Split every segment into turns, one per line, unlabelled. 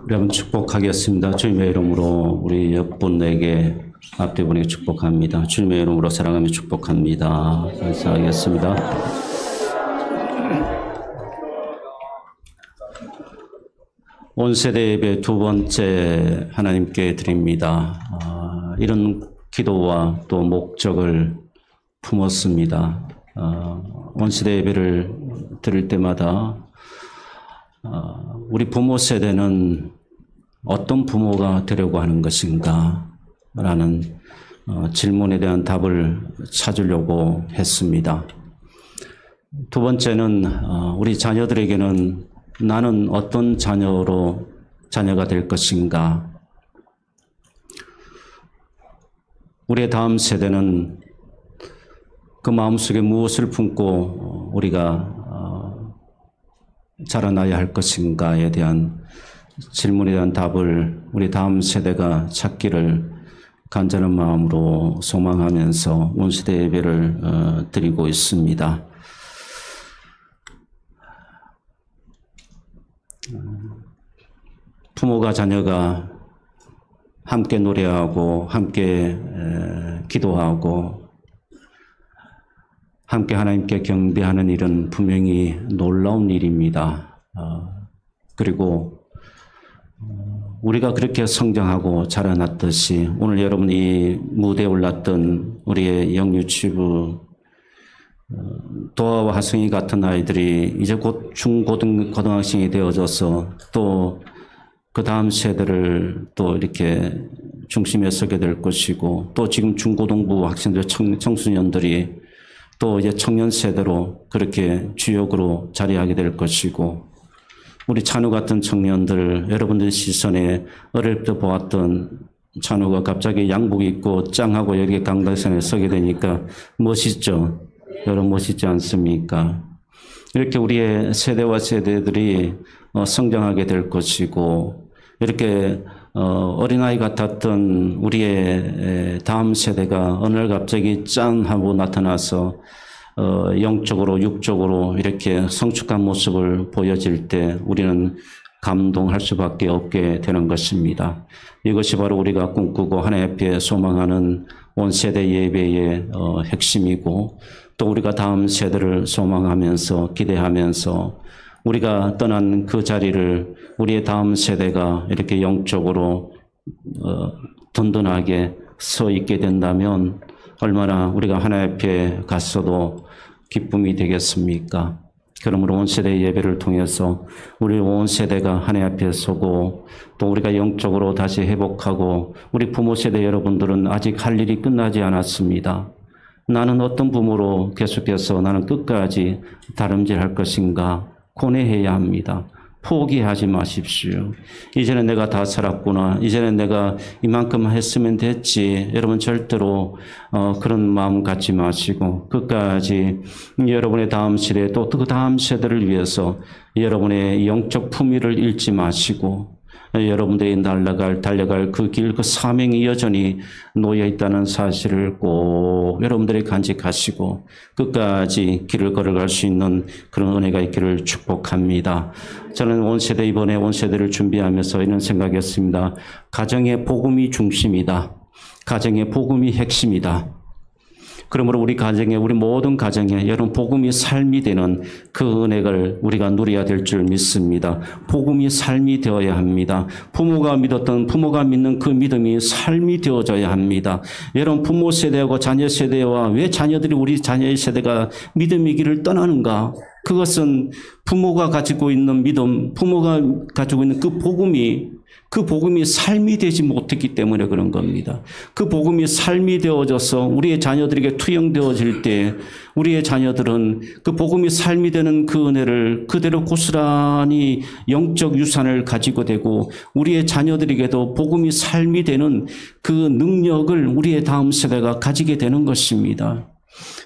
여러분 축복하겠습니다. 주님의 이름으로 우리 옆분에게 앞뒤 분에게 축복합니다. 주님의 이름으로 사랑하며 축복합니다. 감사하겠습니다. 온 세대 예배 두 번째 하나님께 드립니다. 이런 기도와 또 목적을 품었습니다. 온 세대 예배를 드릴 때마다 우리 부모 세대는 어떤 부모가 되려고 하는 것인가 라는 질문에 대한 답을 찾으려고 했습니다. 두 번째는 우리 자녀들에게는 나는 어떤 자녀가 될 것인가. 우리의 다음 세대는 그 마음속에 무엇을 품고 우리가 자라나야 할 것인가에 대한 질문에 대한 답을 우리 다음 세대가 찾기를 간절한 마음으로 소망하면서 온세대 예배를 드리고 있습니다. 부모가 자녀가 함께 노래하고 함께 기도하고 함께 하나님께 경배하는 일은 분명히 놀라운 일입니다. 그리고 우리가 그렇게 성장하고 자라났듯이 오늘 여러분이 무대에 올랐던 우리의 영유치부 도아와 하승이 같은 아이들이 이제 곧 고등학생이 되어져서 또 그 다음 세대를 또 이렇게 중심에 서게 될 것이고 또 지금 중고등부 학생들 청소년들이 또 이제 청년 세대로 그렇게 주역으로 자리하게 될 것이고 우리 찬우 같은 청년들 여러분들 시선에 어릴 때 보았던 찬우가 갑자기 양복 입고 짱하고 여기 강단선에 서게 되니까 멋있죠. 여러분 멋있지 않습니까? 이렇게 우리의 세대와 세대들이 성장하게 될 것이고 이렇게 어린아이 같았던 우리의 다음 세대가 어느 날 갑자기 짠 하고 나타나서 영적으로 육적으로 이렇게 성숙한 모습을 보여질 때 우리는 감동할 수밖에 없게 되는 것입니다. 이것이 바로 우리가 꿈꾸고 하나님 앞에 소망하는 온 세대 예배의 핵심이고 또 우리가 다음 세대를 소망하면서 기대하면서 우리가 떠난 그 자리를 우리의 다음 세대가 이렇게 영적으로 든든하게 서 있게 된다면 얼마나 우리가 하나님 앞에 갔어도 기쁨이 되겠습니까? 그러므로 온 세대 예배를 통해서 우리 온 세대가 하나님 앞에 서고 또 우리가 영적으로 다시 회복하고 우리 부모 세대 여러분들은 아직 할 일이 끝나지 않았습니다. 나는 어떤 부모로 계속해서 나는 끝까지 다름질할 것인가 고뇌해야 합니다. 포기하지 마십시오. 이제는 내가 다 살았구나. 이제는 내가 이만큼 했으면 됐지. 여러분 절대로 그런 마음 갖지 마시고 끝까지 여러분의 다음 세대 또 그 다음 세대를 위해서 여러분의 영적 품위를 잃지 마시고 여러분들이 달려갈 그 길, 그 사명이 여전히 놓여 있다는 사실을 꼭 여러분들이 간직하시고 끝까지 길을 걸어갈 수 있는 그런 은혜가 있기를 축복합니다. 저는 온 세대 이번에 온 세대를 준비하면서 이런 생각했습니다. 가정의 복음이 중심이다. 가정의 복음이 핵심이다. 그러므로 우리 가정에 우리 모든 가정에 여러분 복음이 삶이 되는 그 은혜를 우리가 누려야 될 줄 믿습니다. 복음이 삶이 되어야 합니다. 부모가 믿는 그 믿음이 삶이 되어져야 합니다. 여러분 부모 세대하고 자녀 세대와 왜 자녀들이 우리 자녀의 세대가 믿음의 길을 떠나는가? 그것은 부모가 가지고 있는 믿음, 부모가 가지고 있는 그 복음이 삶이 되지 못했기 때문에 그런 겁니다. 그 복음이 삶이 되어져서 우리의 자녀들에게 투영되어질 때 우리의 자녀들은 그 복음이 삶이 되는 그 은혜를 그대로 고스란히 영적 유산을 가지고 되고 우리의 자녀들에게도 복음이 삶이 되는 그 능력을 우리의 다음 세대가 가지게 되는 것입니다.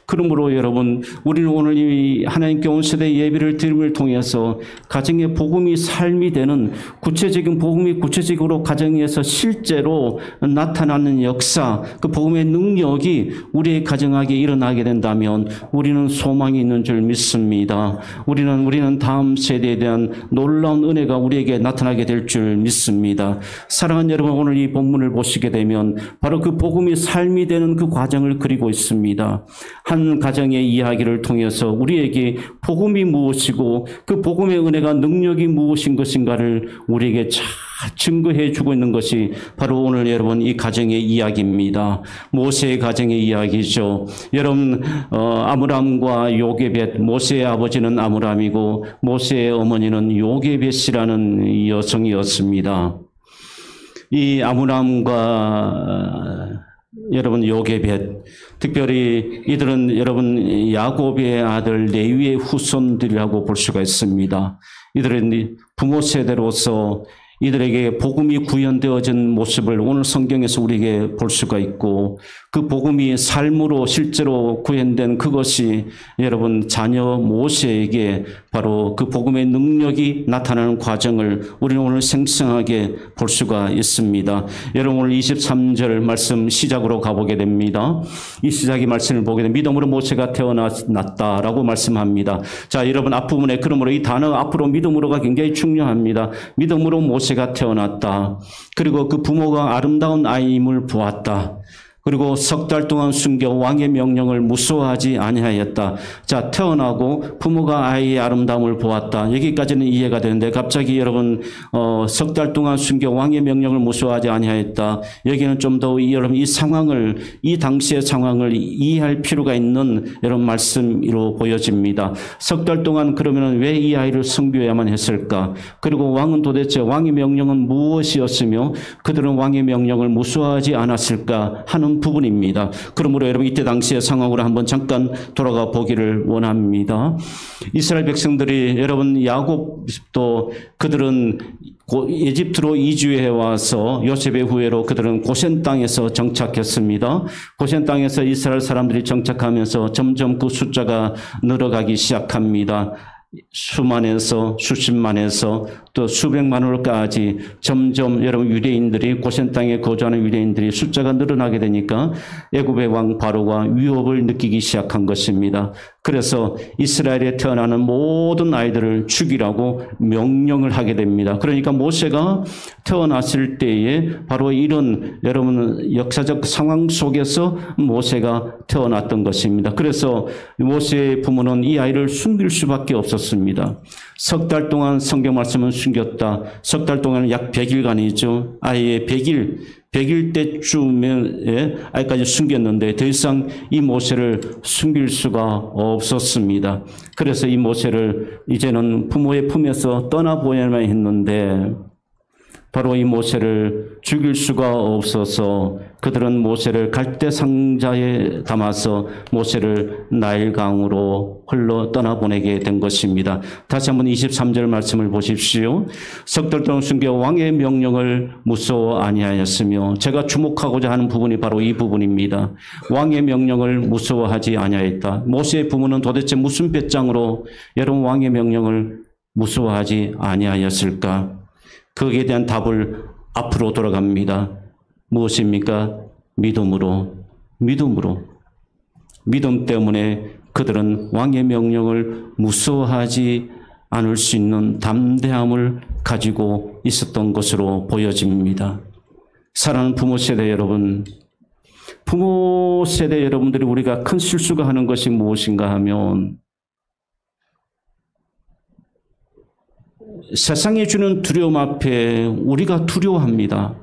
그러므로 여러분, 우리는 오늘 이 하나님께 온 세대 예배를 드림을 통해서 가정의 복음이 삶이 되는 구체적인 복음이 구체적으로 가정에서 실제로 나타나는 역사, 그 복음의 능력이 우리의 가정하게 일어나게 된다면 우리는 소망이 있는 줄 믿습니다. 우리는 다음 세대에 대한 놀라운 은혜가 우리에게 나타나게 될 줄 믿습니다. 사랑하는 여러분, 오늘 이 본문을 보시게 되면 바로 그 복음이 삶이 되는 그 과정을 그리고 있습니다. 한 가정의 이야기를 통해서 우리에게 복음이 무엇이고 그 복음의 은혜가 능력이 무엇인 것인가를 우리에게 잘 증거해 주고 있는 것이 바로 오늘 여러분 이 가정의 이야기입니다. 모세의 가정의 이야기죠. 여러분, 아므람과 요게벳, 모세의 아버지는 아므람이고 모세의 어머니는 요게벳이라는 여성이었습니다. 이 아므람과 여러분 요게벳, 특별히 이들은 여러분 야곱의 아들 레위의 후손들이라고 볼 수가 있습니다. 이들은 부모 세대로서 이들에게 복음이 구현되어진 모습을 오늘 성경에서 우리에게 볼 수가 있고 그 복음이 삶으로 실제로 구현된 그것이 여러분 자녀 모세에게 바로 그 복음의 능력이 나타나는 과정을 우리는 오늘 생생하게 볼 수가 있습니다. 여러분 오늘 23절 말씀 시작으로 가보게 됩니다. 이 시작의 말씀을 보게 되면 믿음으로 모세가 태어났다라고 말씀합니다. 자, 여러분 앞부분에 그러므로 이 단어 앞으로 믿음으로가 굉장히 중요합니다. 믿음으로 모세가 태어났다. 그리고 그 부모가 아름다운 아이임을 보았다. 그리고 석 달 동안 숨겨 왕의 명령을 무서워하지 아니하였다. 자, 태어나고 부모가 아이의 아름다움을 보았다. 여기까지는 이해가 되는데 갑자기 여러분 석 달 동안 숨겨 왕의 명령을 무서워하지 아니하였다. 여기는 좀 더 여러분 이 상황을 이 당시의 상황을 이해할 필요가 있는 여러분 말씀으로 보여집니다. 석 달 동안 그러면 왜 이 아이를 섬겨야만 했을까? 그리고 왕은 도대체 왕의 명령은 무엇이었으며 그들은 왕의 명령을 무서워하지 않았을까 하는 부분입니다. 그러므로 여러분 이때 당시의 상황으로 한번 잠깐 돌아가 보기를 원합니다. 이스라엘 백성들이 여러분 야곱도 그들은 에집트로 이주해 와서 요셉의 후예로 그들은 고센 땅에서 정착했습니다. 고센 땅에서 이스라엘 사람들이 정착하면서 점점 그 숫자가 늘어가기 시작합니다. 수만에서 수십만에서 또 수백만으로까지 점점 여러분 유대인들이 고센 땅에 거주하는 유대인들이 숫자가 늘어나게 되니까 애굽의 왕 바로가 위협을 느끼기 시작한 것입니다. 그래서 이스라엘에 태어나는 모든 아이들을 죽이라고 명령을 하게 됩니다. 그러니까 모세가 태어났을 때에 바로 이런 여러분 역사적 상황 속에서 모세가 태어났던 것입니다. 그래서 모세의 부모는 이 아이를 숨길 수밖에 없었습니다. 석 달 동안 성경 말씀은 숨겼다. 석 달 동안은 약 100일간이죠. 아이의 100일 때쯤에 아이까지 숨겼는데 더 이상 이 모세를 숨길 수가 없었습니다. 그래서 이 모세를 이제는 부모의 품에서 떠나보야만 했는데 바로 이 모세를 죽일 수가 없어서 그들은 모세를 갈대 상자에 담아서 모세를 나일강으로 흘러 떠나보내게 된 것입니다. 다시 한번 23절 말씀을 보십시오. 석 달 동안 숨겨 왕의 명령을 무서워 아니하였으며 제가 주목하고자 하는 부분이 바로 이 부분입니다. 왕의 명령을 무서워하지 아니하였다. 모세의 부모는 도대체 무슨 배짱으로 여러분 왕의 명령을 무서워하지 아니하였을까? 거기에 대한 답을 앞으로 돌아갑니다. 무엇입니까? 믿음으로. 믿음 때문에 그들은 왕의 명령을 무서워하지 않을 수 있는 담대함을 가지고 있었던 것으로 보여집니다. 사랑하는 부모 세대 여러분, 부모 세대 여러분들이 우리가 큰 실수가 하는 것이 무엇인가 하면 세상이 주는 두려움 앞에 우리가 두려워합니다.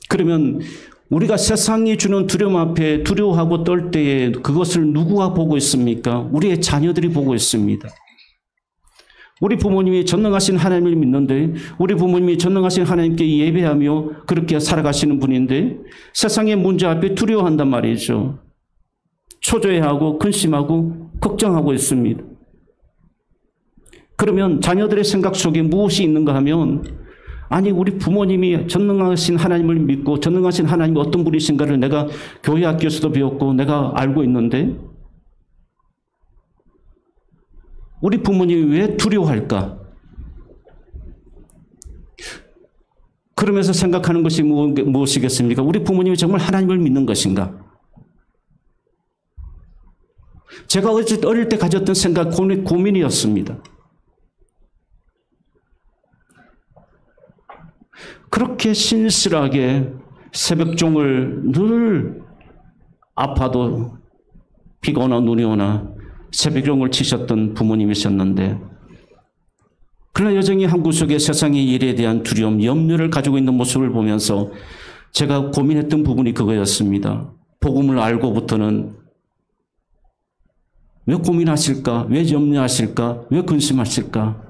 그러면 우리가 세상이 주는 두려움 앞에 두려워하고 떨 때에 그것을 누구가 보고 있습니까? 우리의 자녀들이 보고 있습니다. 우리 부모님이 전능하신 하나님을 믿는데 우리 부모님이 전능하신 하나님께 예배하며 그렇게 살아가시는 분인데 세상의 문제 앞에 두려워한단 말이죠. 초조해하고 근심하고 걱정하고 있습니다. 그러면 자녀들의 생각 속에 무엇이 있는가 하면 아니 우리 부모님이 전능하신 하나님을 믿고 전능하신 하나님이 어떤 분이신가를 내가 교회 학교에서도 배웠고 내가 알고 있는데 우리 부모님이 왜 두려워할까? 그러면서 생각하는 것이 무엇이겠습니까? 우리 부모님이 정말 하나님을 믿는 것인가? 제가 어릴 때 가졌던 생각, 고민이었습니다. 그렇게 신실하게 새벽종을 늘 아파도 비가 오나 눈이 오나 새벽종을 치셨던 부모님이셨는데, 그러나 여전히 한 구석에 세상의 일에 대한 두려움, 염려를 가지고 있는 모습을 보면서 제가 고민했던 부분이 그거였습니다. 복음을 알고부터는 왜 고민하실까? 왜 염려하실까? 왜 근심하실까?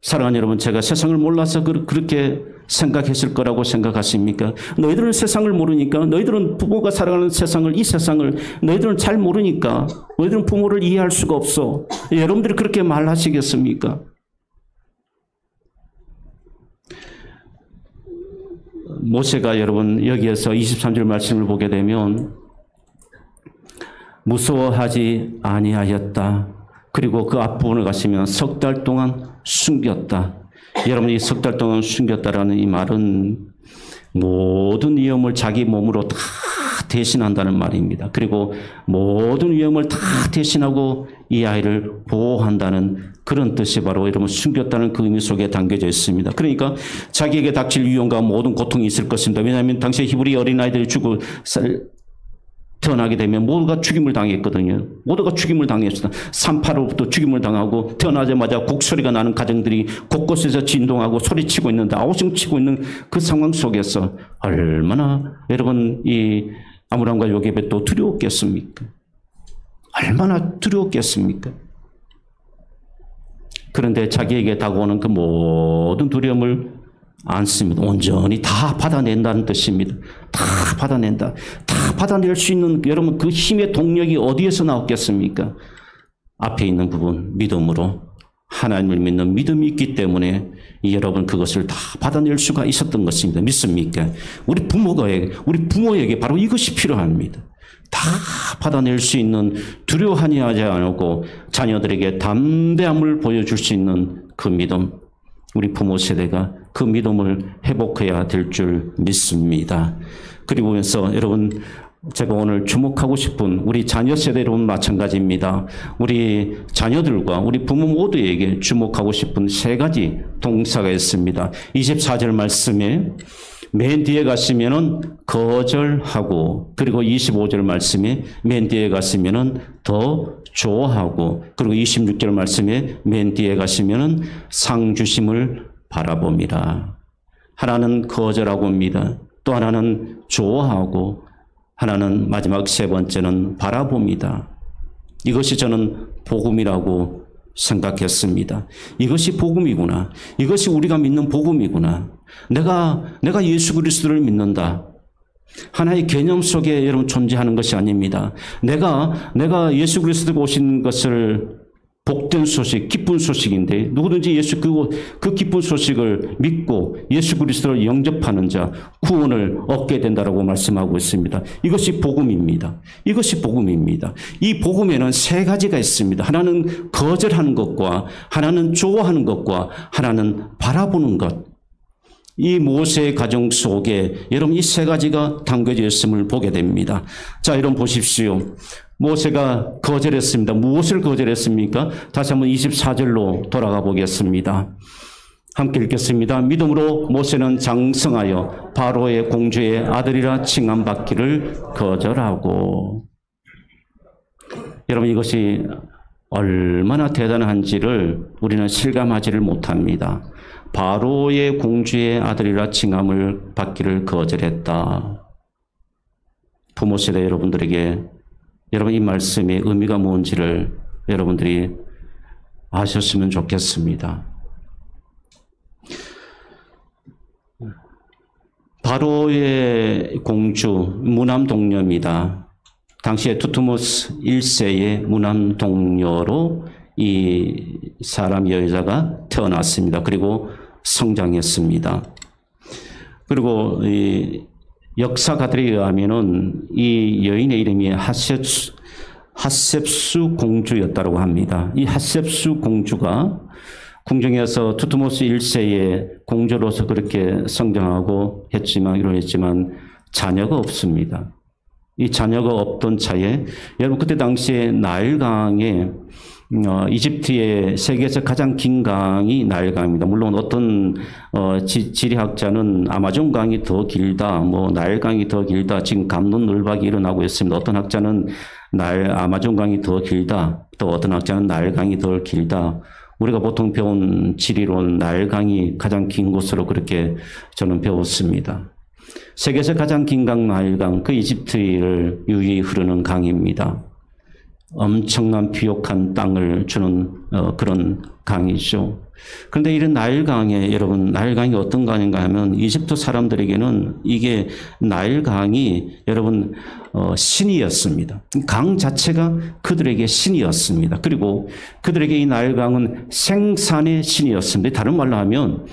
사랑하는 여러분, 제가 세상을 몰라서 그렇게 생각했을 거라고 생각하십니까? 너희들은 세상을 모르니까, 너희들은 부모가 살아가는 세상을, 이 세상을 너희들은 잘 모르니까 너희들은 부모를 이해할 수가 없어. 여러분들이 그렇게 말하시겠습니까? 모세가 여러분 여기에서 23절 말씀을 보게 되면 무서워하지 아니하였다. 그리고 그 앞부분을 가시면 석 달 동안 숨겼다. 여러분, 이 석 달 동안 숨겼다라는 이 말은 모든 위험을 자기 몸으로 다 대신한다는 말입니다. 그리고 모든 위험을 다 대신하고 이 아이를 보호한다는 그런 뜻이 바로 여러분 숨겼다는 그 의미 속에 담겨져 있습니다. 그러니까 자기에게 닥칠 위험과 모든 고통이 있을 것입니다. 왜냐하면 당시 히브리 어린아이들이 태어나게 되면 모두가 죽임을 당했거든요. 모두가 죽임을 당했습니다. 산파로부터 죽임을 당하고 태어나자마자 곡소리가 나는 가정들이 곳곳에서 진동하고 소리치고 있는데 아우성치고 있는 그 상황 속에서 얼마나 여러분 이 아므람과 요셉이 또 두려웠겠습니까? 얼마나 두려웠겠습니까? 그런데 자기에게 다가오는 그 모든 두려움을 않습니다. 온전히 다 받아낸다는 뜻입니다. 다 받아낸다. 다 받아낼 수 있는 여러분 그 힘의 동력이 어디에서 나왔겠습니까? 앞에 있는 부분 믿음으로 하나님을 믿는 믿음이 있기 때문에 여러분 그것을 다 받아낼 수가 있었던 것입니다. 믿습니까? 우리 부모에게 바로 이것이 필요합니다. 다 받아낼 수 있는 두려워하지 않고 자녀들에게 담대함을 보여줄 수 있는 그 믿음. 우리 부모 세대가 그 믿음을 회복해야 될 줄 믿습니다. 그리고 그래서 여러분 제가 오늘 주목하고 싶은 우리 자녀 세대 여러분 마찬가지입니다. 우리 자녀들과 우리 부모 모두에게 주목하고 싶은 세 가지 동사가 있습니다. 24절 말씀에 맨 뒤에 가시면은 거절하고, 그리고 25절 말씀에 맨 뒤에 가시면은 더 좋아하고, 그리고 26절 말씀에 맨 뒤에 가시면은 상 주심을 바라봅니다. 하나는 거절하고 합니다. 또 하나는 좋아하고, 하나는 마지막 세 번째는 바라봅니다. 이것이 저는 복음이라고 생각했습니다. 이것이 복음이구나. 이것이 우리가 믿는 복음이구나. 내가 예수 그리스도를 믿는다. 하나의 개념 속에 여러분 존재하는 것이 아닙니다. 내가 예수 그리스도가 오신 것을 복된 소식, 기쁜 소식인데 누구든지 그 기쁜 소식을 믿고 예수 그리스도를 영접하는 자 구원을 얻게 된다라고 말씀하고 있습니다. 이것이 복음입니다. 이것이 복음입니다. 이 복음에는 세 가지가 있습니다. 하나는 거절하는 것과, 하나는 좋아하는 것과, 하나는 바라보는 것. 이 모세의 가정 속에 여러분 이 세 가지가 담겨져 있음을 보게 됩니다. 자, 여러분 보십시오. 모세가 거절했습니다. 무엇을 거절했습니까? 다시 한번 24절로 돌아가 보겠습니다. 함께 읽겠습니다. 믿음으로 모세는 장성하여 바로의 공주의 아들이라 칭함받기를 거절하고. 여러분 이것이 얼마나 대단한지를 우리는 실감하지를 못합니다. 바로의 공주의 아들이라 칭함을 받기를 거절했다. 부모 세대 여러분들에게 여러분 이 말씀의 의미가 뭔지를 여러분들이 아셨으면 좋겠습니다. 바로의 공주 무남 동녀입니다. 당시에 투투모스 1세의 무남 동녀로 이 사람 여자가 태어났습니다. 그리고 성장했습니다. 그리고 이 역사가들에 의하면은 이 여인의 이름이 핫셉수 공주였다고 합니다. 이 핫셉수 공주가 궁정에서 투트모스 1세의 공주로서 그렇게 성장하고 이루어졌지만 자녀가 없습니다. 이 자녀가 없던 차에 여러분 그때 당시에 나일강에 이집트의 세계에서 가장 긴 강이 나일강입니다. 물론 어떤 지리학자는 아마존 강이 더 길다, 나일강이 더 길다, 지금 갑론을박이 일어나고 있습니다. 어떤 학자는 아마존 강이 더 길다, 또 어떤 학자는 나일강이 더 길다. 우리가 보통 배운 지리로는 나일강이 가장 긴 곳으로 그렇게 저는 배웠습니다. 세계에서 가장 긴 강 나일강, 그 이집트를 유유히 흐르는 강입니다. 엄청난 비옥한 땅을 주는 그런 강이죠. 그런데 이런 나일강에 여러분 나일강이 어떤 강인가 하면 이집트 사람들에게는 이게 나일강이 여러분 신이었습니다. 강 자체가 그들에게 신이었습니다. 그리고 그들에게 이 나일강은 생산의 신이었습니다. 다른 말로 하면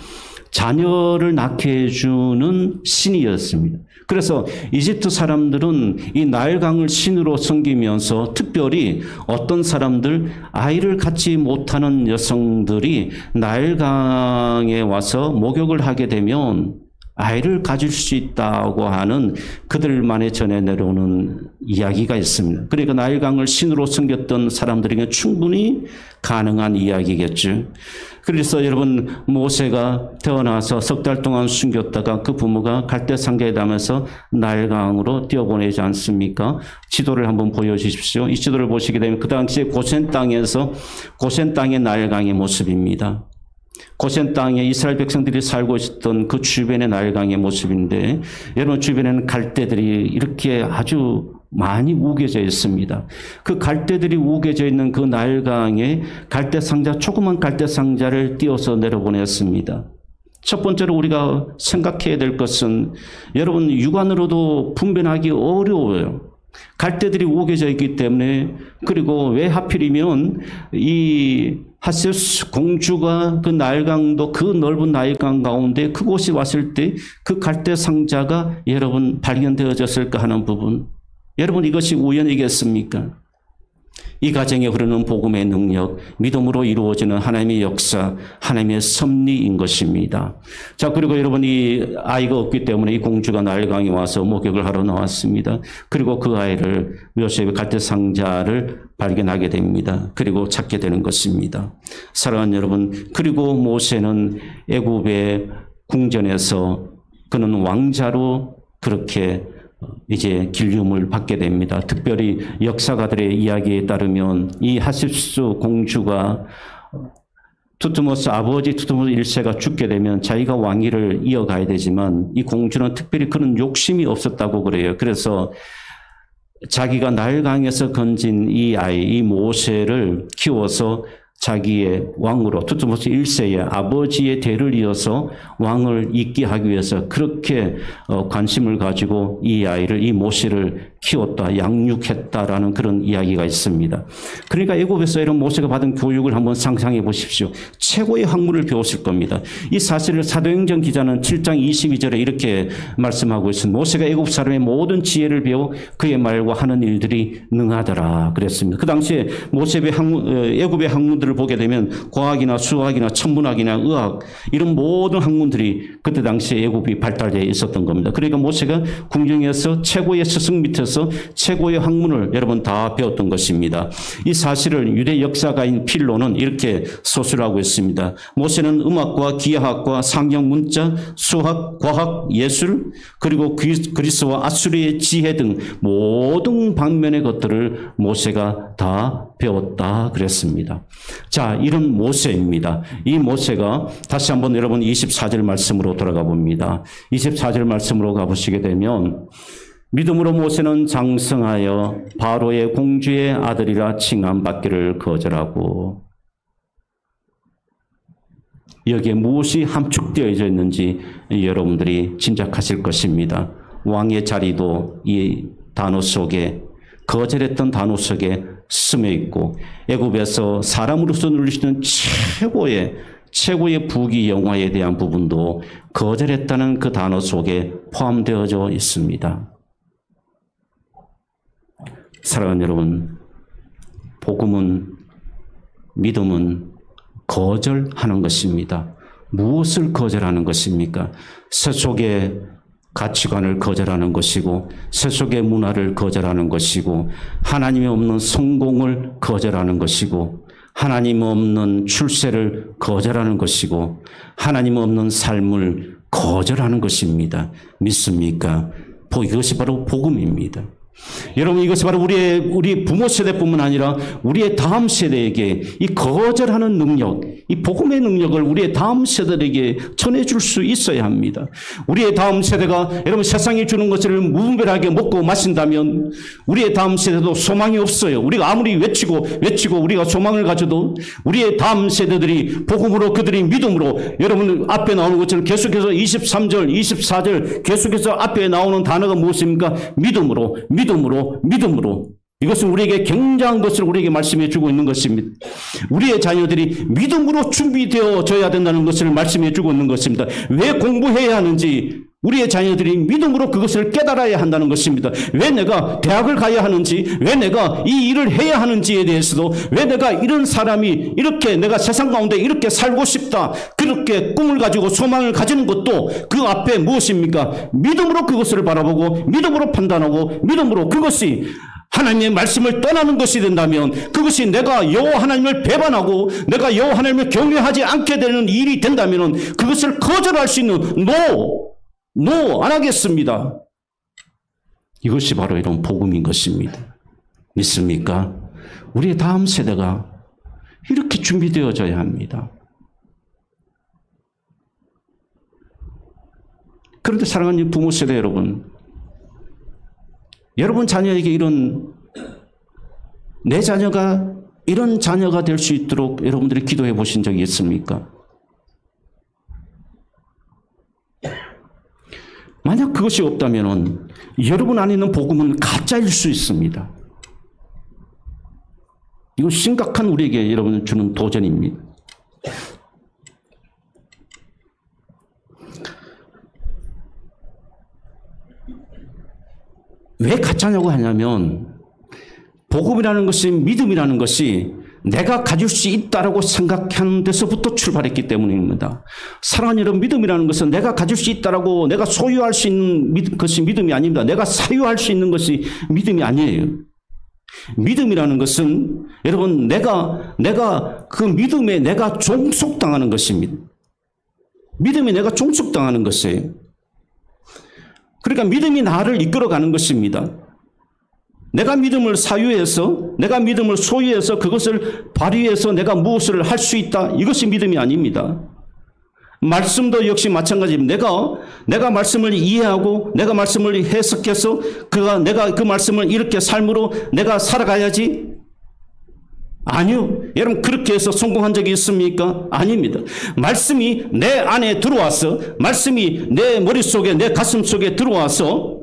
자녀를 낳게 해주는 신이었습니다. 그래서 이집트 사람들은 이 나일강을 신으로 섬기면서 특별히 어떤 사람들, 아이를 갖지 못하는 여성들이 나일강에 와서 목욕을 하게 되면 아이를 가질 수 있다고 하는 그들만의 전해 내려오는 이야기가 있습니다. 그러니까 나일강을 신으로 섬겼던 사람들에게 충분히 가능한 이야기겠죠. 그래서 여러분 모세가 태어나서 석 달 동안 숨겼다가 그 부모가 갈대상자에 담아서 나일강으로 띄어보내지 않습니까? 지도를 한번 보여주십시오. 이 지도를 보시게 되면 그 당시에 고센 땅의 나일강의 모습입니다. 고센 땅에 이스라엘 백성들이 살고 있었던 그 주변의 나일강의 모습인데 여러분 주변에는 갈대들이 이렇게 아주 많이 우겨져 있습니다. 그 갈대들이 우겨져 있는 그 나일강에 조그만 갈대상자를 띄워서 내려보냈습니다. 첫 번째로 우리가 생각해야 될 것은 여러분 육안으로도 분辨하기 어려워요. 갈대들이 우겨져 있기 때문에. 그리고 왜 하필이면 이 핫셉수 공주가 그 나일강도 그 넓은 나일강 가운데 그곳이 왔을 때 그 갈대 상자가 여러분 발견되어졌을까 하는 부분, 여러분 이것이 우연이겠습니까? 이 가정에 흐르는 복음의 능력, 믿음으로 이루어지는 하나님의 역사, 하나님의 섭리인 것입니다. 자, 그리고 여러분 이 아이가 없기 때문에 이 공주가 나일강에 와서 목욕을 하러 나왔습니다. 그리고 그 아이를 요셉의 갈대상자를 발견하게 됩니다. 그리고 찾게 되는 것입니다. 사랑하는 여러분, 그리고 모세는 애굽의 궁전에서 그는 왕자로 그렇게 이제 길림을 받게 됩니다. 특별히 역사가들의 이야기에 따르면 이 핫셉수 공주가 아버지 투트모스 1세가 죽게 되면 자기가 왕위를 이어가야 되지만 이 공주는 특별히 그런 욕심이 없었다고 그래요. 그래서 자기가 나일강에서 건진 이 아이, 이 모세를 키워서 자기의 왕으로 투트모스 1세의 아버지의 대를 이어서 왕을 잇게 하기 위해서 그렇게 관심을 가지고 이 아이를, 이 모세를 키웠다, 양육했다라는 그런 이야기가 있습니다. 그러니까 애굽에서 이런 모세가 받은 교육을 한번 상상해 보십시오. 최고의 학문을 배웠을 겁니다. 이 사실을 사도행전 기자는 7장 22절에 이렇게 말씀하고 있습니다. 모세가 애굽 사람의 모든 지혜를 배워 그의 말과 하는 일들이 능하더라 그랬습니다. 그 당시에 애굽의 학문들을 보게 되면 과학이나 수학이나 천문학이나 의학 이런 모든 학문들이 그때 당시에 애굽이 발달되어 있었던 겁니다. 그러니까 모세가 궁정에서 최고의 스승 밑에서 최고의 학문을 여러분 다 배웠던 것입니다. 이 사실을 유대 역사가인 필로는 이렇게 소술하고 있습니다. 모세는 음악과 기하학과 상형 문자, 수학, 과학, 예술, 그리고 그리스와 아수리의 지혜 등 모든 방면의 것들을 모세가 다 배웠다 그랬습니다. 자, 이런 모세입니다. 이 모세가 다시 한번 여러분 24절 말씀으로 돌아가 봅니다. 24절 말씀으로 가보시게 되면 믿음으로 모세는 장성하여 바로의 공주의 아들이라 칭함받기를 거절하고, 여기에 무엇이 함축되어져 있는지 여러분들이 짐작하실 것입니다. 왕의 자리도 이 단어 속에, 거절했던 단어 속에 스며 있고, 애굽에서 사람으로서 누릴 수 있는 최고의 부귀 영화에 대한 부분도 거절했다는 그 단어 속에 포함되어져 있습니다. 사랑하는 여러분, 복음은, 믿음은 거절하는 것입니다. 무엇을 거절하는 것입니까? 세속의 가치관을 거절하는 것이고, 세속의 문화를 거절하는 것이고, 하나님이 없는 성공을 거절하는 것이고, 하나님 없는 출세를 거절하는 것이고, 하나님 없는 삶을 거절하는 것입니다. 믿습니까? 이것이 바로 복음입니다. 여러분, 이것이 바로 우리 부모 세대뿐만 아니라 우리의 다음 세대에게 이 거절하는 능력, 이 복음의 능력을 우리의 다음 세대에게 전해줄 수 있어야 합니다. 우리의 다음 세대가 여러분 세상이 주는 것을 무분별하게 먹고 마신다면 우리의 다음 세대도 소망이 없어요. 우리가 아무리 외치고 우리가 소망을 가져도 우리의 다음 세대들이 복음으로, 그들이 믿음으로, 여러분 앞에 나오는 것처럼 계속해서 23절, 24절 계속해서 앞에 나오는 단어가 무엇입니까? 믿음으로. 이것은 우리에게 굉장한 것을 우리에게 말씀해 주고 있는 것입니다. 우리의 자녀들이 믿음으로 준비되어져야 된다는 것을 말씀해 주고 있는 것입니다. 왜 공부해야 하는지 우리의 자녀들이 믿음으로 그것을 깨달아야 한다는 것입니다. 왜 내가 대학을 가야 하는지, 왜 내가 이 일을 해야 하는지에 대해서도, 왜 내가 이런 사람이 이렇게 내가 세상 가운데 이렇게 살고 싶다, 그렇게 꿈을 가지고 소망을 가지는 것도 그 앞에 무엇입니까? 믿음으로 그것을 바라보고, 믿음으로 판단하고, 믿음으로 그것이 하나님의 말씀을 떠나는 것이 된다면, 그것이 내가 여호와 하나님을 배반하고 내가 여호와 하나님을 경외하지 않게 되는 일이 된다면 그것을 거절할 수 있는 노, 안 하겠습니다. 이것이 바로 이런 복음인 것입니다. 믿습니까? 우리의 다음 세대가 이렇게 준비되어져야 합니다. 그런데 사랑하는 부모 세대 여러분 자녀에게 내 자녀가 이런 자녀가 될 수 있도록 여러분들이 기도해 보신 적이 있습니까? 만약 그것이 없다면 여러분 안에 있는 복음은 가짜일 수 있습니다. 이건 심각한 우리에게 여러분 주는 도전입니다. 왜 가짜냐고 하냐면 복음이라는 것이, 믿음이라는 것이 내가 가질 수 있다라고 생각하는 데서부터 출발했기 때문입니다. 사랑하는 여러분, 믿음이라는 것은 내가 가질 수 있다라고 내가 소유할 수 있는 것이 믿음이 아닙니다. 내가 사유할 수 있는 것이 믿음이 아니에요. 믿음이라는 것은 여러분 내가 그 믿음에 내가 종속당하는 것입니다. 믿음에 내가 종속당하는 것이에요. 그러니까 믿음이 나를 이끌어가는 것입니다. 내가 믿음을 사유해서, 내가 믿음을 소유해서 그것을 발휘해서 내가 무엇을 할 수 있다, 이것이 믿음이 아닙니다. 말씀도 역시 마찬가지입니다. 내가 말씀을 이해하고 내가 말씀을 해석해서 내가 그 말씀을 이렇게 삶으로 내가 살아가야지. 아니요. 여러분 그렇게 해서 성공한 적이 있습니까? 아닙니다. 말씀이 내 안에 들어와서, 말씀이 내 머릿속에, 내 가슴속에 들어와서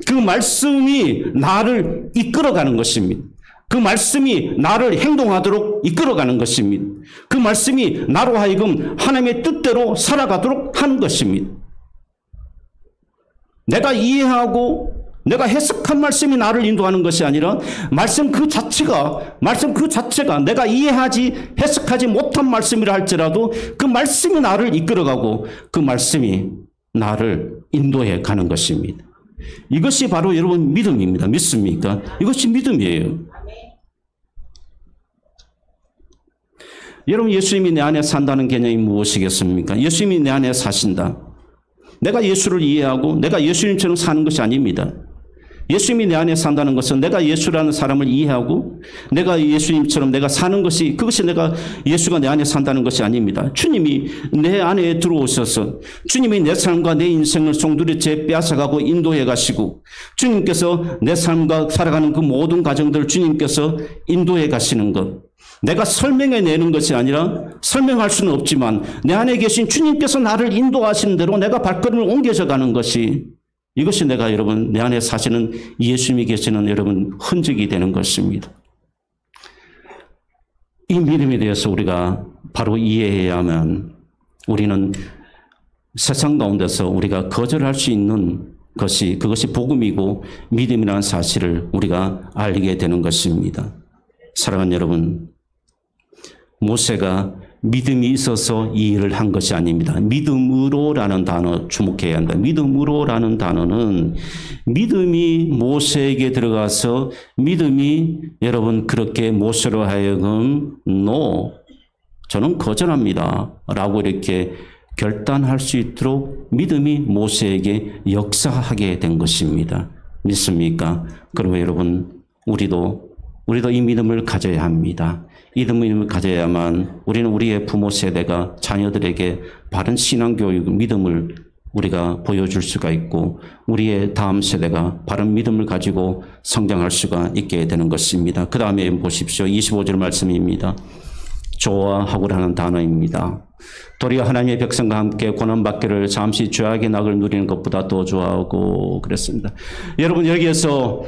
그 말씀이 나를 이끌어가는 것입니다. 그 말씀이 나를 행동하도록 이끌어가는 것입니다. 그 말씀이 나로 하여금 하나님의 뜻대로 살아가도록 하는 것입니다. 내가 이해하고 내가 해석한 말씀이 나를 인도하는 것이 아니라 말씀 그 자체가 내가 이해하지 해석하지 못한 말씀이라 할지라도 그 말씀이 나를 이끌어가고 그 말씀이 나를 인도해 가는 것입니다. 이것이 바로 여러분 믿음입니다. 믿습니까? 이것이 믿음이에요. 여러분 예수님이 내 안에 산다는 개념이 무엇이겠습니까? 예수님이 내 안에 사신다. 내가 예수를 이해하고 내가 예수님처럼 사는 것이 아닙니다. 예수님이 내 안에 산다는 것은 내가 예수라는 사람을 이해하고 내가 예수님처럼 내가 사는 것이, 그것이 내가 예수가 내 안에 산다는 것이 아닙니다. 주님이 내 안에 들어오셔서 주님이 내 삶과 내 인생을 송두리째 빼앗아가고 인도해 가시고 주님께서 내 삶과 살아가는 그 모든 과정들을 주님께서 인도해 가시는 것, 내가 설명해내는 것이 아니라 설명할 수는 없지만 내 안에 계신 주님께서 나를 인도하시는 대로 내가 발걸음을 옮겨져 가는 것이, 이것이 내가 여러분 내 안에 사시는 예수님이 계시는 여러분 흔적이 되는 것입니다. 이 믿음에 대해서 우리가 바로 이해해야만 우리는 세상 가운데서 우리가 거절할 수 있는 그것이 복음이고 믿음이라는 사실을 우리가 알게 되는 것입니다. 사랑하는 여러분, 모세가 믿음이 있어서 이 일을 한 것이 아닙니다. 믿음으로라는 단어 주목해야 한다. 믿음으로라는 단어는 믿음이 모세에게 들어가서 믿음이 여러분 그렇게 모세로 하여금 저는 거절합니다 라고 이렇게 결단할 수 있도록 믿음이 모세에게 역사하게 된 것입니다. 믿습니까? 그러면 여러분 우리도 이 믿음을 가져야 합니다. 이 믿음을 가져야만 우리는 우리의 부모 세대가 자녀들에게 바른 신앙교육, 믿음을 우리가 보여줄 수가 있고 우리의 다음 세대가 바른 믿음을 가지고 성장할 수가 있게 되는 것입니다. 그 다음에 보십시오. 25절 말씀입니다. 좋아하고라는 단어입니다. 도리어 하나님의 백성과 함께 고난받기를 잠시 죄악의 낙을 누리는 것보다 더 좋아하고 그랬습니다. 여러분 여기에서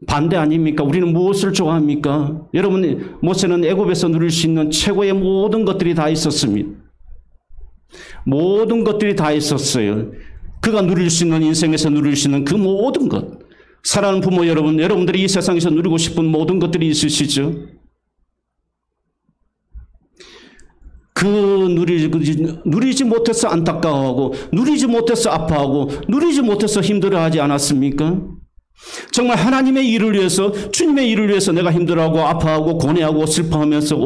반대 아닙니까? 우리는 무엇을 좋아합니까? 여러분 모세는 애굽에서 누릴 수 있는 최고의 모든 것들이 다 있었습니다. 모든 것들이 다 있었어요. 그가 누릴 수 있는 인생에서 누릴 수 있는 그 모든 것. 사랑하는 부모 여러분, 여러분들이 이 세상에서 누리고 싶은 모든 것들이 있으시죠? 누리지 못해서 안타까워하고 누리지 못해서 아파하고 누리지 못해서 힘들어하지 않았습니까? 정말 하나님의 일을 위해서 주님의 일을 위해서 내가 힘들어하고 아파하고 고뇌하고 슬퍼하면서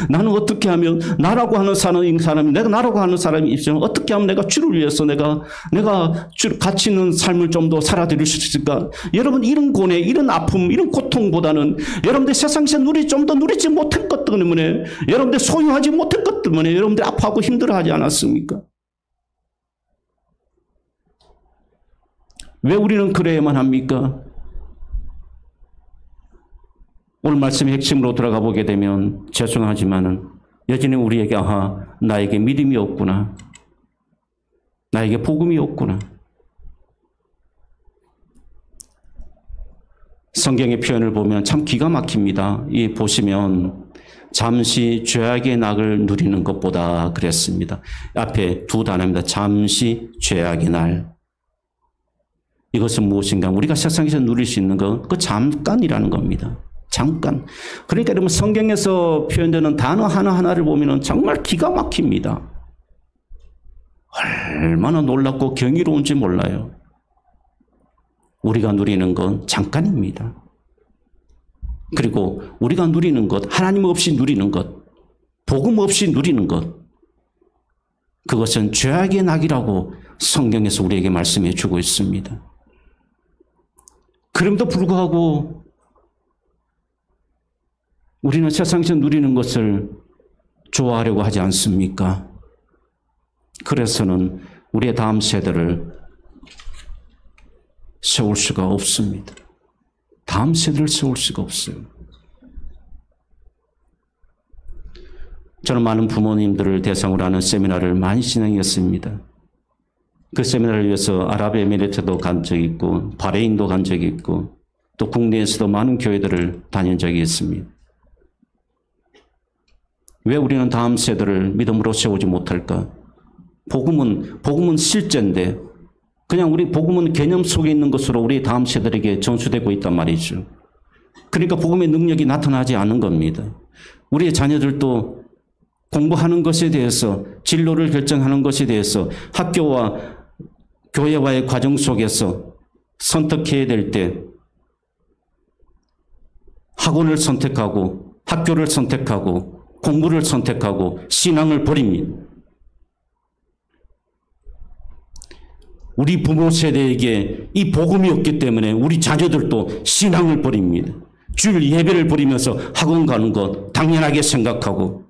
나는 어떻게 하면 나라고 하는 사람이 내가 나라고 하는 사람이 있죠. 어떻게 하면 내가 주를 위해서 내가 가치 있는 삶을 좀 더 살아드릴 수 있을까? 여러분 이런 고뇌, 이런 아픔, 이런 고통보다는 여러분들 세상에서 좀 더 누리지 못한 것 때문에 여러분들 소유하지 못한 것 때문에 여러분들 아파하고 힘들어하지 않았습니까? 왜 우리는 그래야만 합니까? 오늘 말씀의 핵심으로 들어가 보게 되면 죄송하지만은 여전히 우리에게 나에게 믿음이 없구나. 나에게 복음이 없구나. 성경의 표현을 보면 참 기가 막힙니다. 이 보시면 잠시 죄악의 낙을 누리는 것보다 그랬습니다. 앞에 두 단어입니다. 잠시 죄악의 날. 이것은 무엇인가? 우리가 세상에서 누릴 수 있는 거, 그 잠깐이라는 겁니다. 잠깐. 그러니까 여러분 성경에서 표현되는 단어 하나하나를 보면 정말 기가 막힙니다. 얼마나 놀랍고 경이로운지 몰라요. 우리가 누리는 건 잠깐입니다. 그리고 우리가 누리는 것, 하나님 없이 누리는 것, 복음 없이 누리는 것, 그것은 죄악의 낙이라고 성경에서 우리에게 말씀해 주고 있습니다. 그럼에도 불구하고 우리는 세상에서 누리는 것을 좋아하려고 하지 않습니까? 그래서는 우리의 다음 세대를 세울 수가 없습니다. 다음 세대를 세울 수가 없어요. 저는 많은 부모님들을 대상으로 하는 세미나를 많이 진행했습니다. 그 세미나를 위해서 아랍에미리트도 간 적이 있고 바레인도 간 적이 있고 또 국내에서도 많은 교회들을 다닌 적이 있습니다. 왜 우리는 다음 세대를 믿음으로 세우지 못할까? 복음은 실제인데 그냥 우리 복음은 개념 속에 있는 것으로 우리 다음 세대에게 전수되고 있단 말이죠. 그러니까 복음의 능력이 나타나지 않는 겁니다. 우리의 자녀들도 공부하는 것에 대해서 진로를 결정하는 것에 대해서 학교와 교회와의 과정 속에서 선택해야 될 때 학원을 선택하고 학교를 선택하고 공부를 선택하고 신앙을 버립니다. 우리 부모 세대에게 이 복음이 없기 때문에 우리 자녀들도 신앙을 버립니다. 주일 예배를 버리면서 학원 가는 것 당연하게 생각하고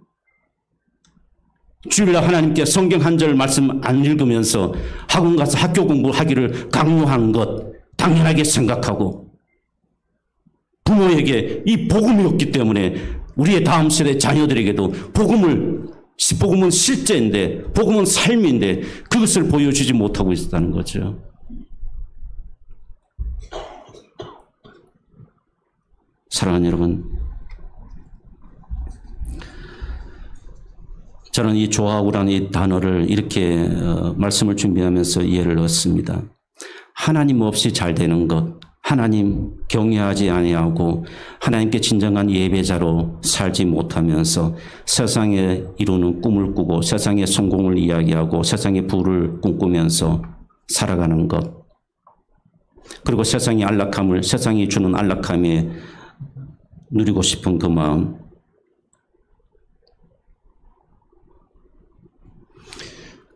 주일날 하나님께 성경 한 절 말씀 안 읽으면서 학원 가서 학교 공부하기를 강요하는 것 당연하게 생각하고 부모에게 이 복음이 없기 때문에 우리의 다음 세대 자녀들에게도 복음은 실제인데 복음은 삶인데 그것을 보여주지 못하고 있다는 거죠. 사랑하는 여러분, 저는 이 좋아하고라는 이 단어를 이렇게 말씀을 준비하면서 이해를 얻습니다. 하나님 없이 잘 되는 것, 하나님 경외하지 아니하고 하나님께 진정한 예배자로 살지 못하면서 세상에 이루는 꿈을 꾸고 세상의 성공을 이야기하고 세상의 부를 꿈꾸면서 살아가는 것, 그리고 세상이 주는 안락함에 누리고 싶은 그 마음,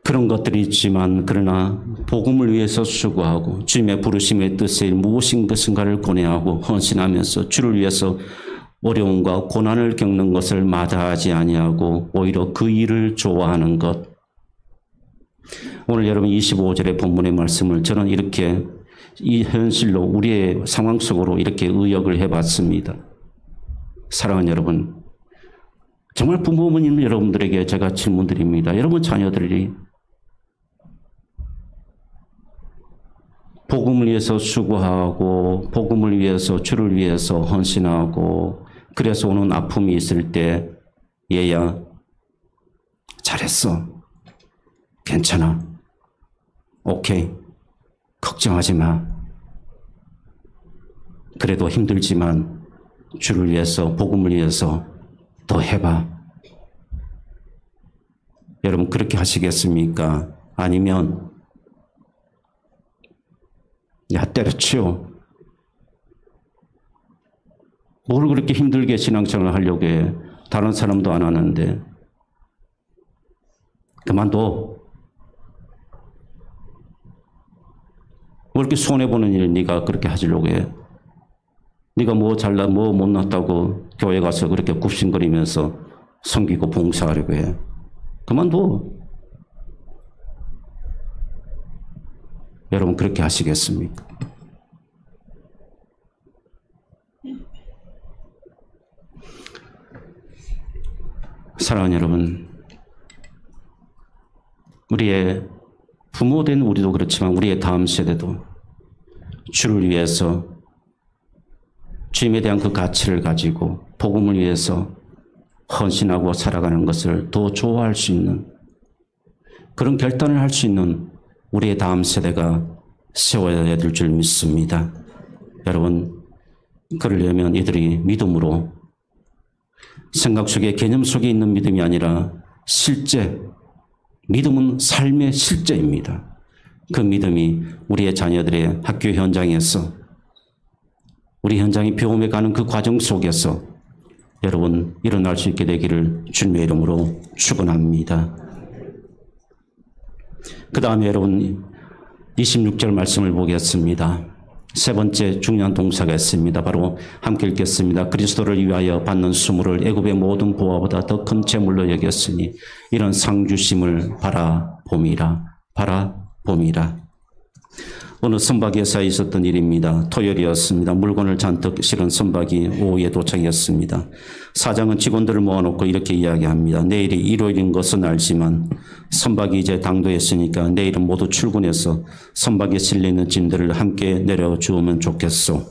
그런 것들이 있지만 그러나 복음을 위해서 수고하고 주님의 부르심의 뜻에 무엇인 것인가를 고뇌하고 헌신하면서 주를 위해서 어려움과 고난을 겪는 것을 마다하지 아니하고 오히려 그 일을 좋아하는 것. 오늘 여러분 25절의 본문의 말씀을 저는 이렇게 이 현실로 우리의 상황 속으로 이렇게 의역을 해봤습니다. 사랑하는 여러분, 정말 부모님 여러분들에게 제가 질문드립니다. 여러분 자녀들이 복음을 위해서 수고하고 복음을 위해서 주를 위해서 헌신하고 그래서 오는 아픔이 있을 때 얘야 잘했어, 괜찮아, 오케이, 걱정하지 마, 그래도 힘들지만 주를 위해서 복음을 위해서 더 해봐. 여러분 그렇게 하시겠습니까? 아니면 야 때려치워, 뭘 그렇게 힘들게 신앙생활을 하려고 해, 다른 사람도 안 하는데 그만둬, 왜 이렇게 손해보는 일 네가 그렇게 하시려고 해? 네가 뭐 잘나 뭐 못났다고 교회 가서 그렇게 굽신거리면서 섬기고 봉사하려고 해? 그만둬. 여러분 그렇게 하시겠습니까? 사랑하는 여러분, 우리의 부모된 우리도 그렇지만 우리의 다음 세대도 주를 위해서 주님에 대한 그 가치를 가지고 복음을 위해서 헌신하고 살아가는 것을 더 좋아할 수 있는 그런 결단을 할 수 있는 우리의 다음 세대가 세워야 될 줄 믿습니다. 여러분, 그러려면 이들이 믿음으로 생각 속에 개념 속에 있는 믿음이 아니라 실제, 믿음은 삶의 실제입니다. 그 믿음이 우리의 자녀들의 학교 현장에서 우리 현장이 배움에 가는 그 과정 속에서 여러분 일어날 수 있게 되기를 주님의 이름으로 축원합니다. 그 다음에 여러분 26절 말씀을 보겠습니다. 세 번째 중요한 동사가 있습니다. 바로 함께 읽겠습니다. 그리스도를 위하여 받는 수모를 애굽의 모든 보화보다 더 큰 재물로 여겼으니 이런 상 주심을 바라봄이라. 어느 선박에서 있었던 일입니다. 토요일이었습니다. 물건을 잔뜩 실은 선박이 오후에 도착했습니다. 사장은 직원들을 모아놓고 이렇게 이야기합니다. 내일이 일요일인 것은 알지만 선박이 이제 당도했으니까 내일은 모두 출근해서 선박에 실리는 짐들을 함께 내려주면 좋겠소.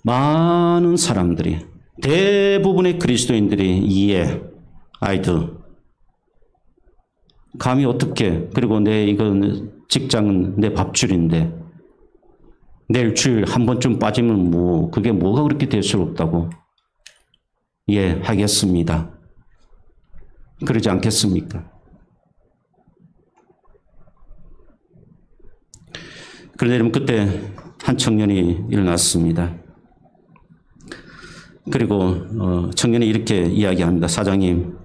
많은 사람들이, 대부분의 그리스도인들이 이해, 아이들, 감히 어떻게, 그리고 내 이건 직장은 내 밥줄인데 내일 주일 한 번쯤 빠지면 뭐 그게 뭐가 그렇게 대수롭다고. 예, 하겠습니다. 그러지 않겠습니까? 그런데 여러분 그때 한 청년이 일어났습니다. 그리고 청년이 이렇게 이야기합니다. 사장님,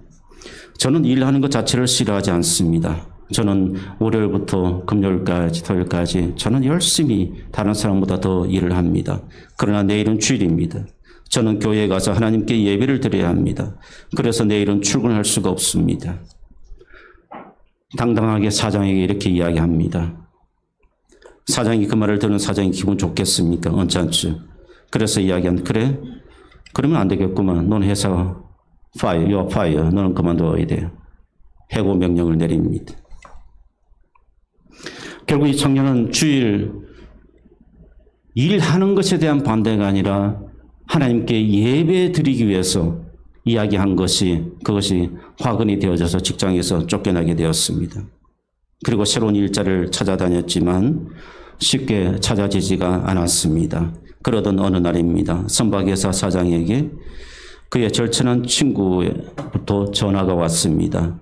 저는 일하는 것 자체를 싫어하지 않습니다. 저는 월요일부터 금요일까지, 토요일까지 저는 열심히 다른 사람보다 더 일을 합니다. 그러나 내일은 주일입니다. 저는 교회에 가서 하나님께 예배를 드려야 합니다. 그래서 내일은 출근할 수가 없습니다. 당당하게 사장에게 이렇게 이야기합니다. 사장이 그 말을 들은 사장이 기분 좋겠습니까? 언짢죠. 그래서 이야기한, 그래? 그러면 안 되겠구만. 넌 회사 fire, you are fire. 너는 그만둬야 돼. 해고 명령을 내립니다. 결국 이 청년은 주일 일하는 것에 대한 반대가 아니라 하나님께 예배 드리기 위해서 이야기한 것이, 그것이 화근이 되어져서 직장에서 쫓겨나게 되었습니다. 그리고 새로운 일자리를 찾아다녔지만 쉽게 찾아지지가 않았습니다. 그러던 어느 날입니다. 선박회사 사장에게 그의 절친한 친구부터 전화가 왔습니다.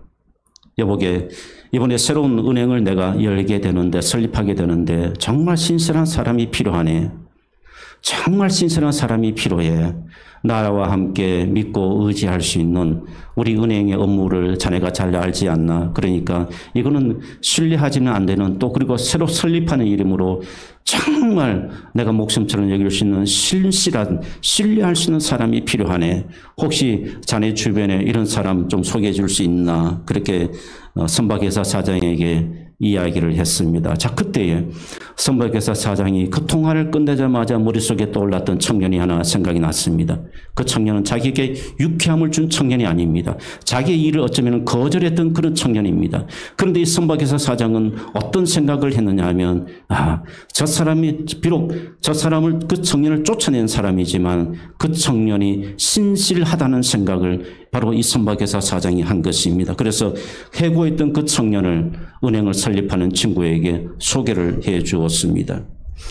여보게, 이번에 새로운 은행을 내가 열게 되는데, 설립하게 되는데 정말 신선한 사람이 필요하네. 정말 신선한 사람이 필요해. 나와 함께 믿고 의지할 수 있는 우리 은행의 업무를 자네가 잘 알지 않나. 그러니까 이거는 신뢰하지는 안 되는, 또 그리고 새로 설립하는 이름으로 정말 내가 목숨처럼 여길 수 있는 신실한, 신뢰할 수 있는 사람이 필요하네. 혹시 자네 주변에 이런 사람 좀 소개해 줄 수 있나. 그렇게 선박회사 사장에게 이야기를 했습니다. 자, 그때에 선박회사 사장이 그 통화를 끝내자마자 머릿속에 떠올랐던 청년이 하나 생각이 났습니다. 그 청년은 자기에게 유쾌함을 준 청년이 아닙니다. 자기의 일을 어쩌면 거절했던 그런 청년입니다. 그런데 이 선박회사 사장은 어떤 생각을 했느냐 하면, 저 사람이 비록 저 사람을, 그 청년을 쫓아낸 사람이지만 그 청년이 신실하다는 생각을 바로 이 선박회사 사장이 한 것입니다. 그래서 해고했던 그 청년을 은행을 설립하는 친구에게 소개를 해 주었습니다.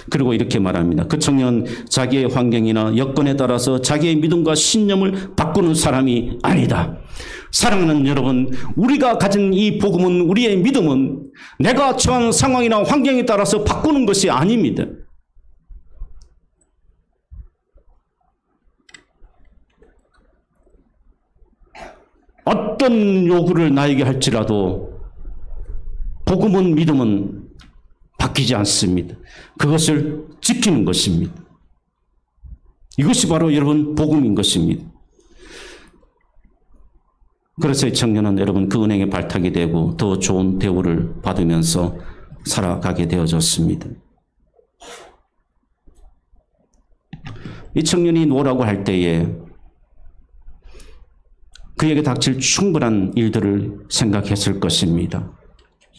그리고 이렇게 말합니다. 그 청년 자기의 환경이나 여건에 따라서 자기의 믿음과 신념을 바꾸는 사람이 아니다. 사랑하는 여러분, 우리가 가진 이 복음은, 우리의 믿음은 내가 처한 상황이나 환경에 따라서 바꾸는 것이 아닙니다. 어떤 요구를 나에게 할지라도 복음은, 믿음은 바뀌지 않습니다. 그것을 지키는 것입니다. 이것이 바로 여러분 복음인 것입니다. 그래서 이 청년은 여러분 그 은행에 발탁이 되고 더 좋은 대우를 받으면서 살아가게 되어졌습니다. 이 청년이 노라고 할 때에 그에게 닥칠 충분한 일들을 생각했을 것입니다.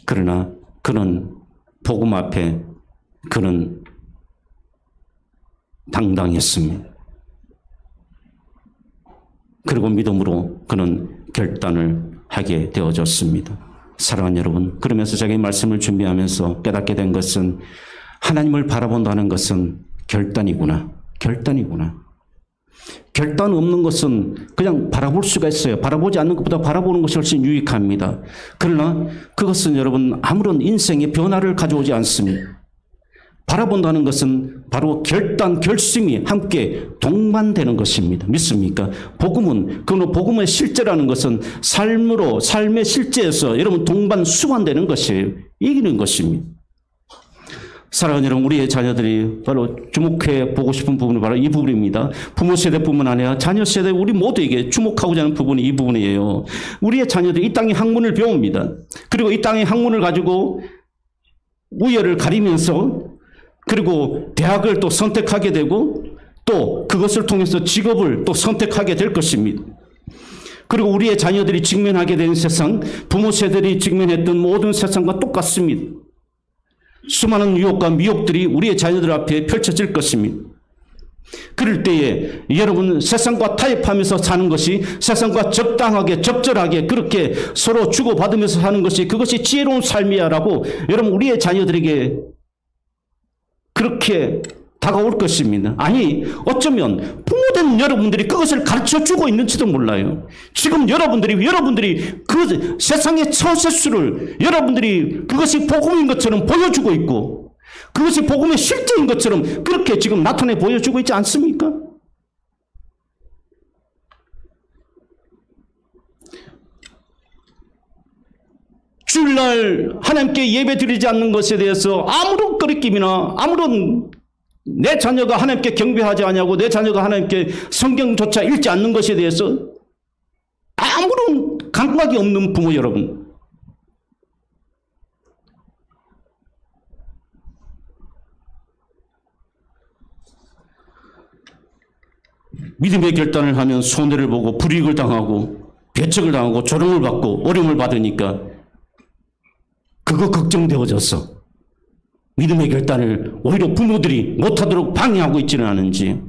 그러나 그는 복음 앞에 그는 당당했습니다. 그리고 믿음으로 그는 결단을 하게 되어졌습니다. 사랑하는 여러분, 그러면서 자기 말씀을 준비하면서 깨닫게 된 것은 하나님을 바라본다는 것은 결단이구나. 결단이구나. 결단 없는 것은 그냥 바라볼 수가 있어요. 바라보지 않는 것보다 바라보는 것이 훨씬 유익합니다. 그러나 그것은 여러분 아무런 인생의 변화를 가져오지 않습니다. 바라본다는 것은 바로 결단, 결심이 함께 동반되는 것입니다. 믿습니까? 복음은, 복음의 실제라는 것은 삶으로, 삶의 실제에서 여러분 동반 수반되는 것이에요. 이기는 것입니다. 사랑하는 여러분, 우리의 자녀들이 바로 주목해 보고 싶은 부분은 바로 이 부분입니다. 부모 세대뿐만 아니라 자녀 세대, 우리 모두에게 주목하고자 하는 부분이 이 부분이에요. 우리의 자녀들이 이 땅의 학문을 배웁니다. 그리고 이 땅의 학문을 가지고 우열을 가리면서 그리고 대학을 또 선택하게 되고 또 그것을 통해서 직업을 또 선택하게 될 것입니다. 그리고 우리의 자녀들이 직면하게 된 세상, 부모 세대들이 직면했던 모든 세상과 똑같습니다. 수많은 유혹과 미혹들이 우리의 자녀들 앞에 펼쳐질 것입니다. 그럴 때에 여러분 세상과 타협하면서 사는 것이, 세상과 적당하게 적절하게 그렇게 서로 주고받으면서 사는 것이, 그것이 지혜로운 삶이야라고 여러분 우리의 자녀들에게 그렇게 다가올 것입니다. 아니, 어쩌면 부모된 여러분들이 그것을 가르쳐주고 있는지도 몰라요. 지금 여러분들이 그 세상의 처세수를 여러분들이 그것이 복음인 것처럼 보여주고 있고 그것이 복음의 실제인 것처럼 그렇게 지금 나타내 보여주고 있지 않습니까? 주일날 하나님께 예배 드리지 않는 것에 대해서 아무런 거리낌이나 아무런 내 자녀가 하나님께 경배하지 않냐고, 내 자녀가 하나님께 성경조차 읽지 않는 것에 대해서 아무런 감각이 없는 부모 여러분, 믿음의 결단을 하면 손해를 보고 불이익을 당하고 배척을 당하고 조롱을 받고 어려움을 받으니까 그거 걱정되어져서 믿음의 결단을 오히려 부모들이 못하도록 방해하고 있지는 않은지.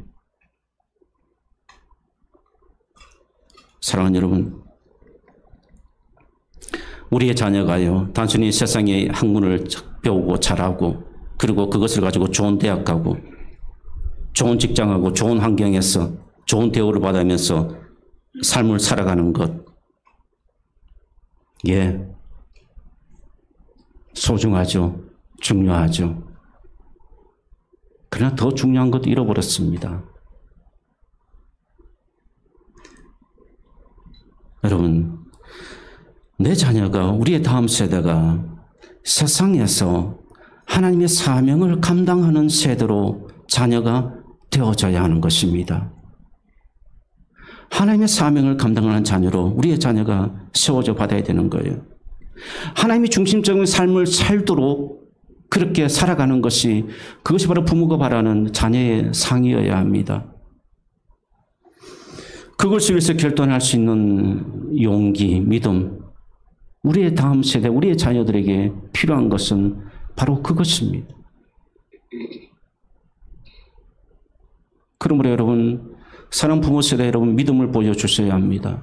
사랑하는 여러분, 우리의 자녀가요, 단순히 세상의 학문을 배우고 잘하고, 그리고 그것을 가지고 좋은 대학 가고, 좋은 직장하고, 좋은 환경에서 좋은 대우를 받으면서 삶을 살아가는 것. 예. 소중하죠. 중요하죠. 그러나 더 중요한 것도 잃어버렸습니다. 여러분, 내 자녀가, 우리의 다음 세대가 세상에서 하나님의 사명을 감당하는 세대로 자녀가 되어져야 하는 것입니다. 하나님의 사명을 감당하는 자녀로 우리의 자녀가 세워져 받아야 되는 거예요. 하나님이 중심적인 삶을 살도록 그렇게 살아가는 것이, 그것이 바로 부모가 바라는 자녀의 상이어야 합니다. 그것을 위해서 결단할 수 있는 용기, 믿음, 우리의 다음 세대, 우리의 자녀들에게 필요한 것은 바로 그것입니다. 그러므로 여러분, 사랑 부모 세대 여러분, 믿음을 보여주셔야 합니다.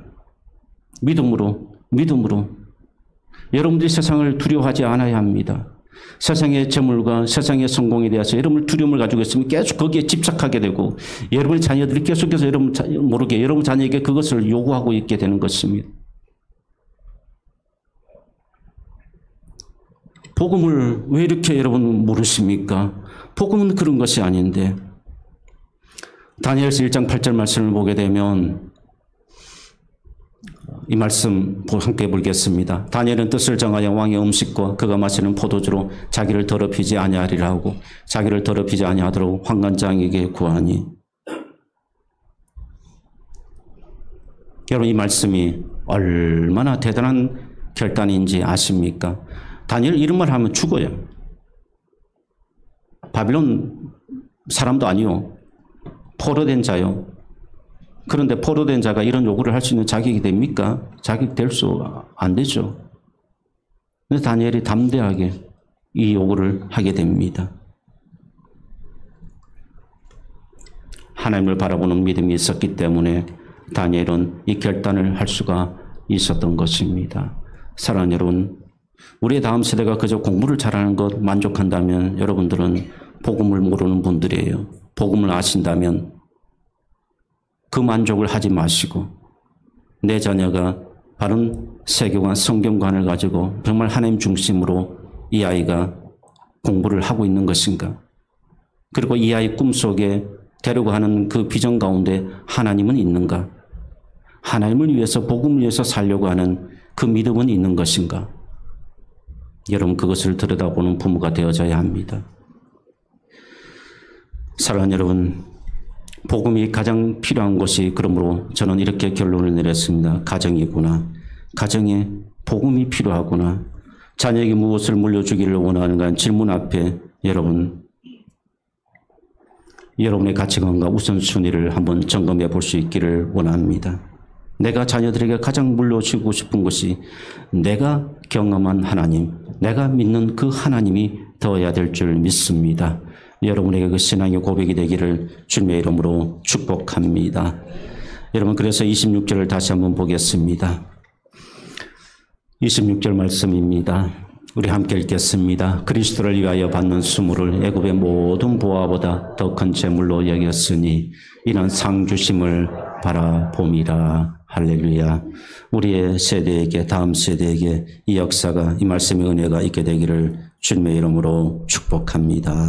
믿음으로. 여러분들이 세상을 두려워하지 않아야 합니다. 세상의 재물과 세상의 성공에 대해서 여러분을 두려움을 가지고 있으면 계속 거기에 집착하게 되고, 여러분의 자녀들이 계속해서 여러분 모르게 여러분 자녀에게 그것을 요구하고 있게 되는 것입니다. 복음을 왜 이렇게 여러분 모르십니까? 복음은 그런 것이 아닌데, 다니엘서 1장 8절 말씀을 보게 되면 이 말씀 함께 보겠습니다. 다니엘은 뜻을 정하여 왕의 음식과 그가 마시는 포도주로 자기를 더럽히지 아니하리라 하고, 자기를 더럽히지 아니하도록 환관장에게 구하니. 여러분, 이 말씀이 얼마나 대단한 결단인지 아십니까? 다니엘 이런 말 하면 죽어요. 바빌론 사람도 아니요, 포로된 자요. 그런데 포로된 자가 이런 요구를 할 수 있는 자격이 됩니까? 자격 될 수 안 되죠. 근데 다니엘이 담대하게 이 요구를 하게 됩니다. 하나님을 바라보는 믿음이 있었기 때문에 다니엘은 이 결단을 할 수가 있었던 것입니다. 사랑하는 여러분, 우리의 다음 세대가 그저 공부를 잘하는 것 만족한다면 여러분들은 복음을 모르는 분들이에요. 복음을 아신다면 그 만족을 하지 마시고, 내 자녀가 바른 세계관, 성경관을 가지고 정말 하나님 중심으로 이 아이가 공부를 하고 있는 것인가? 그리고 이 아이 꿈속에 되려고 하는 그 비전 가운데 하나님은 있는가? 하나님을 위해서, 복음을 위해서 살려고 하는 그 믿음은 있는 것인가? 여러분, 그것을 들여다보는 부모가 되어져야 합니다. 사랑하는 여러분, 복음이 가장 필요한 것이, 그러므로 저는 이렇게 결론을 내렸습니다. 가정이구나. 가정에 복음이 필요하구나. 자녀에게 무엇을 물려주기를 원하는가 질문 앞에 여러분의 가치관과 우선순위를 한번 점검해 볼 수 있기를 원합니다. 내가 자녀들에게 가장 물려주고 싶은 것이 내가 경험한 하나님, 내가 믿는 그 하나님이 되어야 될 줄 믿습니다. 여러분에게 그 신앙의 고백이 되기를 주님의 이름으로 축복합니다. 여러분, 그래서 26절을 다시 한번 보겠습니다. 26절 말씀입니다. 우리 함께 읽겠습니다. 그리스도를 위하여 받는 수모를 애굽의 모든 보화보다 더 큰 재물로 여겼으니 이는 상 주심을 바라봄이라. 할렐루야. 우리의 세대에게, 다음 세대에게 이 역사가, 이 말씀의 은혜가 있게 되기를 주님의 이름으로 축복합니다.